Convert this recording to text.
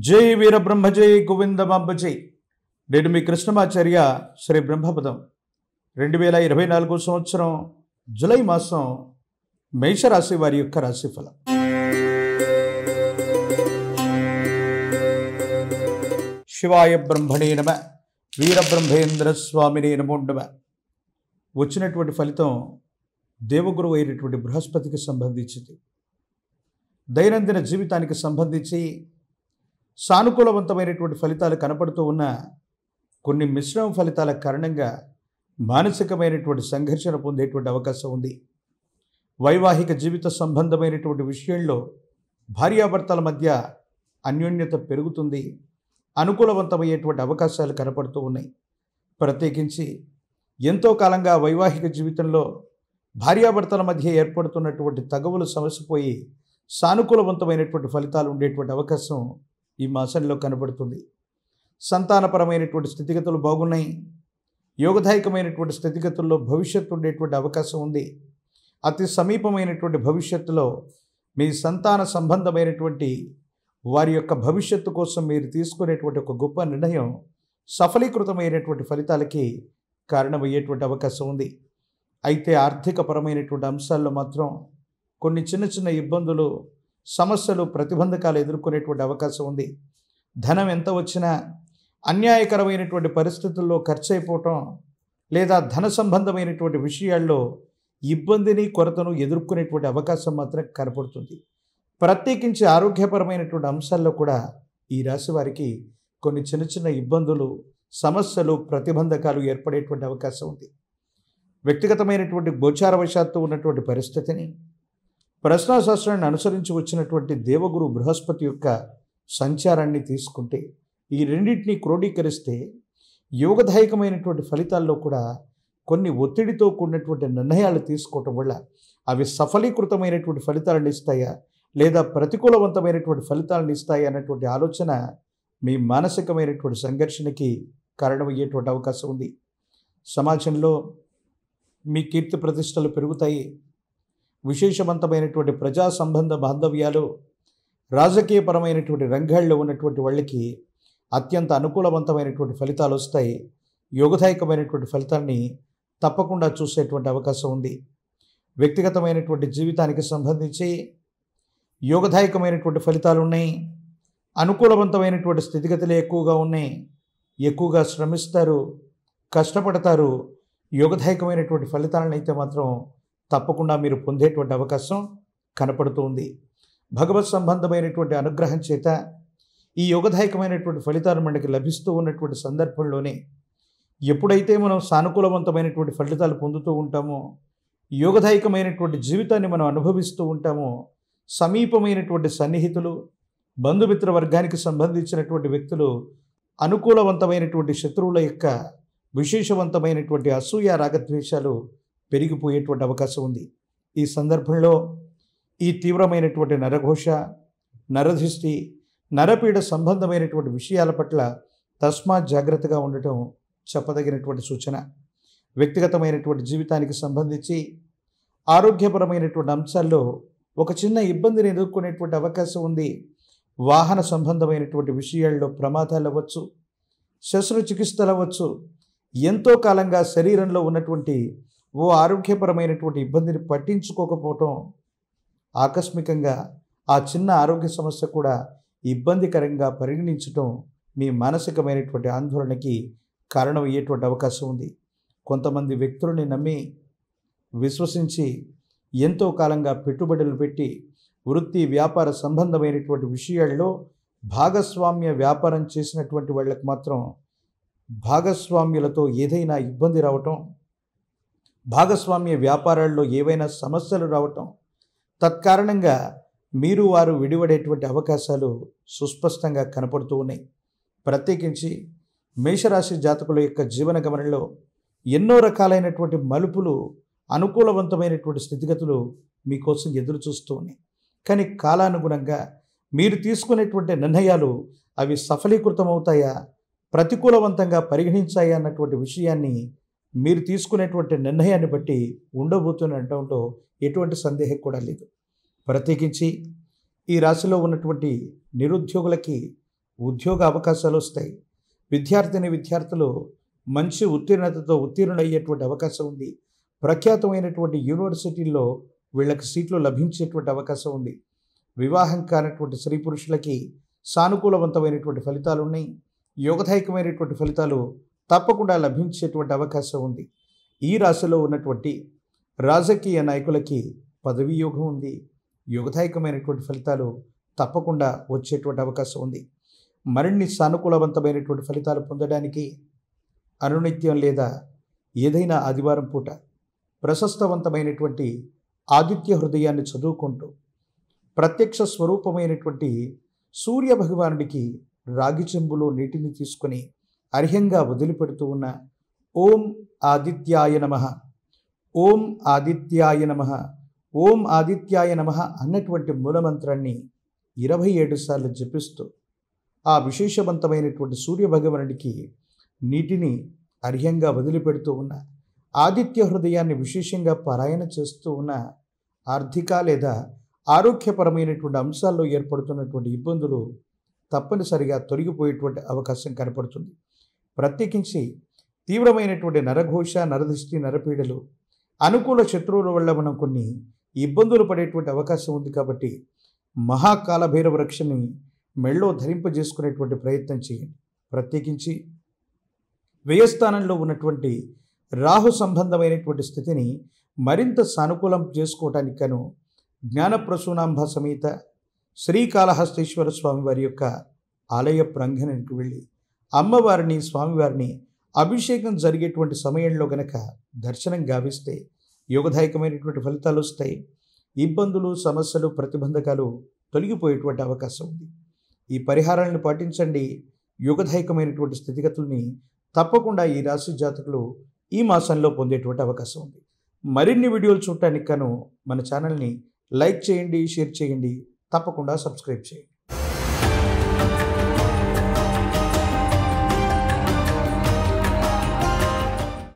జై వీరబ్రహ్మ జై గోవిందమాంబ జై. నేను మీ కృష్ణమాచార్య శ్రీ బ్రహ్మపదం. 2024 సంవత్సరం జూలై మాసం మేషరాశి వారి యొక్క రాశిఫలం. శివాయ బ్రహ్మణే నమ, వీరబ్రహ్మేంద్ర స్వామినే నమో నమ. వచ్చినటువంటి ఫలితం దేవగురువు అయినటువంటి బృహస్పతికి సంబంధించింది. దైనందిన జీవితానికి సంబంధించి సానుకూలవంతమైనటువంటి ఫలితాలు కనపడుతూ ఉన్న కొన్ని మిశ్రమ ఫలితాల కారణంగా మానసికమైనటువంటి సంఘర్షణ పొందేటువంటి అవకాశం ఉంది. వైవాహిక జీవిత సంబంధమైనటువంటి విషయంలో భార్యాభర్తల మధ్య అన్యోన్యత పెరుగుతుంది. అనుకూలవంతమయ్యేటువంటి అవకాశాలు కనపడుతూ ఉన్నాయి. ప్రత్యేకించి ఎంతో కాలంగా వైవాహిక జీవితంలో భార్యాభర్తల మధ్య ఏర్పడుతున్నటువంటి తగవులు సమసిపోయి సానుకూలవంతమైనటువంటి ఫలితాలు ఉండేటువంటి అవకాశం ఈ మాసంలో కనబడుతుంది. సంతానపరమైనటువంటి స్థితిగతులు బాగున్నాయి. యోగదాయకమైనటువంటి స్థితిగతుల్లో భవిష్యత్తు ఉండేటువంటి అవకాశం ఉంది. అతి సమీపమైనటువంటి భవిష్యత్తులో మీ సంతాన సంబంధమైనటువంటి వారి యొక్క భవిష్యత్తు కోసం మీరు తీసుకునేటువంటి ఒక గొప్ప నిర్ణయం సఫలీకృతమైనటువంటి ఫలితాలకి కారణమయ్యేటువంటి అవకాశం ఉంది. అయితే ఆర్థికపరమైనటువంటి అంశాల్లో మాత్రం కొన్ని చిన్న చిన్న ఇబ్బందులు, సమస్యలు, ప్రతిబంధకాలు ఎదుర్కొనేటువంటి అవకాశం ఉంది. ధనం ఎంత వచ్చినా అన్యాయకరమైనటువంటి పరిస్థితుల్లో ఖర్చు అయిపోవటం, లేదా ధన సంబంధమైనటువంటి విషయాల్లో ఇబ్బందిని, కొరతను ఎదుర్కొనేటువంటి అవకాశం మాత్రం కనపడుతుంది. ప్రత్యేకించి ఆరోగ్యపరమైనటువంటి అంశాల్లో కూడా ఈ రాశి వారికి కొన్ని చిన్న చిన్న ఇబ్బందులు, సమస్యలు, ప్రతిబంధకాలు ఏర్పడేటువంటి అవకాశం ఉంది. వ్యక్తిగతమైనటువంటి గోచారవశాత్తు ఉన్నటువంటి పరిస్థితిని, ప్రశ్నాశాస్త్రాన్ని అనుసరించి వచ్చినటువంటి దేవగురు బృహస్పతి యొక్క సంచారాన్ని తీసుకుంటే, ఈ రెండింటినీ క్రోడీకరిస్తే యోగదాయకమైనటువంటి ఫలితాల్లో కూడా కొన్ని ఒత్తిడితో కూడినటువంటి నిర్ణయాలు తీసుకోవటం వల్ల అవి సఫలీకృతమైనటువంటి ఫలితాలను ఇస్తాయా, లేదా ప్రతికూలవంతమైనటువంటి ఫలితాలను ఇస్తాయా అన్నటువంటి ఆలోచన మీ మానసికమైనటువంటి సంఘర్షణకి కారణమయ్యేటువంటి అవకాశం ఉంది. సమాజంలో మీ కీర్తి ప్రతిష్టలు పెరుగుతాయి. విశేషవంతమైనటువంటి ప్రజా సంబంధ బాంధవ్యాలు, రాజకీయపరమైనటువంటి రంగాల్లో ఉన్నటువంటి వాళ్ళకి అత్యంత అనుకూలవంతమైనటువంటి ఫలితాలు వస్తాయి. యోగదాయకమైనటువంటి ఫలితాన్ని తప్పకుండా చూసేటువంటి అవకాశం ఉంది. వ్యక్తిగతమైనటువంటి జీవితానికి సంబంధించి యోగదాయకమైనటువంటి ఫలితాలు ఉన్నాయి. అనుకూలవంతమైనటువంటి స్థితిగతులే ఎక్కువగా ఉన్నాయి. ఎక్కువగా శ్రమిస్తారు, కష్టపడతారు. యోగదాయకమైనటువంటి ఫలితాలను అయితే మాత్రం తప్పకుండా మీరు పొందేటువంటి అవకాశం కనపడుతూ ఉంది. భగవత్ సంబంధమైనటువంటి అనుగ్రహం చేత ఈ యోగదాయకమైనటువంటి ఫలితాలు మనకి లభిస్తూ ఉన్నటువంటి సందర్భంలోనే ఎప్పుడైతే మనం సానుకూలవంతమైనటువంటి ఫలితాలు పొందుతూ ఉంటామో, యోగదాయకమైనటువంటి జీవితాన్ని మనం అనుభవిస్తూ ఉంటామో, సమీపమైనటువంటి సన్నిహితులు, బంధుమిత్ర వర్గానికి సంబంధించినటువంటి వ్యక్తులు అనుకూలవంతమైనటువంటి శత్రువుల యొక్క విశేషవంతమైనటువంటి అసూయ, రాగద్వేషాలు పెరిగిపోయేటువంటి అవకాశం ఉంది. ఈ సందర్భంలో ఈ తీవ్రమైనటువంటి నరఘోష, నరదృష్టి, నరపీడ సంబంధమైనటువంటి విషయాల పట్ల తస్మాత్ జాగ్రత్తగా ఉండటం చెప్పదగినటువంటి సూచన. వ్యక్తిగతమైనటువంటి జీవితానికి సంబంధించి ఆరోగ్యపరమైనటువంటి అంశాల్లో ఒక చిన్న ఇబ్బందిని ఎదుర్కొనేటువంటి అవకాశం ఉంది. వాహన సంబంధమైనటువంటి విషయాల్లో ప్రమాదాలు అవ్వచ్చు, శస్త్రచికిత్సలు అవ్వచ్చు. ఎంతో కాలంగా శరీరంలో ఉన్నటువంటి ఓ ఆరోగ్యపరమైనటువంటి ఇబ్బందిని పట్టించుకోకపోవటం, ఆకస్మికంగా ఆ చిన్న ఆరోగ్య సమస్య కూడా ఇబ్బందికరంగా పరిగణించటం మీ మానసికమైనటువంటి ఆందోళనకి కారణమయ్యేటువంటి అవకాశం ఉంది. కొంతమంది వ్యక్తులని నమ్మి, విశ్వసించి ఎంతో కాలంగా పెట్టుబడులు పెట్టి వృత్తి, వ్యాపార సంబంధమైనటువంటి విషయాల్లో భాగస్వామ్య వ్యాపారం చేసినటువంటి వాళ్ళకి మాత్రం భాగస్వామ్యులతో ఏదైనా ఇబ్బంది రావటం, భాగస్వామ్య వ్యాపారాల్లో ఏవైనా సమస్యలు రావటం, తత్కారణంగా మీరు వారు విడిపడేటువంటి అవకాశాలు సుస్పష్టంగా కనపడుతూ ఉన్నాయి. ప్రత్యేకించి మేషరాశి జాతకుల యొక్క జీవన గమనంలో ఎన్నో రకాలైనటువంటి మలుపులు, అనుకూలవంతమైనటువంటి స్థితిగతులు మీకోసం ఎదురు చూస్తూ ఉన్నాయి. కానీ కాలానుగుణంగా మీరు తీసుకునేటువంటి నిర్ణయాలు అవి సఫలీకృతమవుతాయా, ప్రతికూలవంతంగా పరిగణించాయా అన్నటువంటి విషయాన్ని మీరు తీసుకునేటువంటి నిర్ణయాన్ని బట్టి ఉండబోతున్న అనడంలో ఎటువంటి సందేహం కూడా లేదు. ప్రత్యేకించి ఈ రాశిలో ఉన్నటువంటి నిరుద్యోగులకి ఉద్యోగ అవకాశాలు వస్తాయి. విద్యార్థులు మంచి ఉత్తీర్ణతతో ఉత్తీర్ణులయ్యేటువంటి అవకాశం ఉంది. ప్రఖ్యాతమైనటువంటి యూనివర్సిటీల్లో వీళ్ళకి సీట్లు లభించేటువంటి అవకాశం ఉంది. వివాహం కానటువంటి స్త్రీ పురుషులకి సానుకూలవంతమైనటువంటి ఫలితాలు ఉన్నాయి. యోగదాయకమైనటువంటి ఫలితాలు తప్పకుండా లభించేటువంటి అవకాశం ఉంది. ఈ రాశిలో ఉన్నటువంటి రాజకీయ నాయకులకి పదవీ యోగం ఉంది. యోగదాయకమైనటువంటి ఫలితాలు తప్పకుండా వచ్చేటువంటి అవకాశం ఉంది. మరిన్ని సానుకూలవంతమైనటువంటి ఫలితాలు పొందడానికి అనునిత్యం లేదా ఏదైనా ఆదివారం పూట ప్రశస్తవంతమైనటువంటి ఆదిత్య హృదయాన్ని చదువుకుంటూ ప్రత్యక్ష స్వరూపమైనటువంటి సూర్య భగవానుడికి రాగి చెంబులో నీటిని తీసుకొని అర్హ్యంగా వదిలిపెడుతూ ఉన్న ఓం ఆదిత్యాయ నమః, ఓం ఆదిత్యాయ నమః, ఓం ఆదిత్యాయ నమః అన్నటువంటి మూలమంత్రాన్ని 27 సార్లు జపిస్తూ ఆ విశేషవంతమైనటువంటి సూర్య భగవానుడికి నీటిని అర్హ్యంగా వదిలిపెడుతూ ఉన్న ఆదిత్య హృదయాన్ని విశేషంగా పారాయణ చేస్తూ ఉన్న ఆర్థిక లేదా ఆరోగ్యపరమైనటువంటి అంశాల్లో ఏర్పడుతున్నటువంటి ఇబ్బందులు తప్పనిసరిగా తొలగిపోయేటువంటి అవకాశం కనపడుతుంది. ప్రత్యేకించి తీవ్రమైనటువంటి నరఘోష, నరదృష్టి, నరపీడలు, అనుకూల శత్రువుల వల్ల మనం కొన్ని ఇబ్బందులు పడేటువంటి అవకాశం ఉంది. కాబట్టి మహాకాలభైరవ రక్షని మెళ్ళో ధరింపజేసుకునేటువంటి ప్రయత్నం చేయండి. ప్రత్యేకించి వ్యయస్థానంలో ఉన్నటువంటి రాహు సంబంధమైనటువంటి స్థితిని మరింత సానుకూలం చేసుకోవటానికి గాను జ్ఞానప్రసూనాంబ సమేత శ్రీకాళహస్తీశ్వర స్వామివారి యొక్క ఆలయ ప్రాంగణానికి వెళ్ళి అమ్మవారిని, స్వామివారిని అభిషేకం జరిగేటువంటి సమయంలో గనక దర్శనం గావిస్తే యోగదాయకమైనటువంటి ఫలితాలు వస్తాయి. ఇబ్బందులు, సమస్యలు, ప్రతిబంధకాలు తొలగిపోయేటువంటి అవకాశం ఉంది. ఈ పరిహారాలను పాటించండి. యోగదాయకమైనటువంటి స్థితిగతుల్ని తప్పకుండా ఈ రాశి జాతకులు ఈ మాసంలో పొందేటువంటి అవకాశం ఉంది. మరిన్ని వీడియోలు చూడటానికి గాను మన ఛానల్ని లైక్ చేయండి, షేర్ చేయండి, తప్పకుండా సబ్స్క్రైబ్ చేయండి.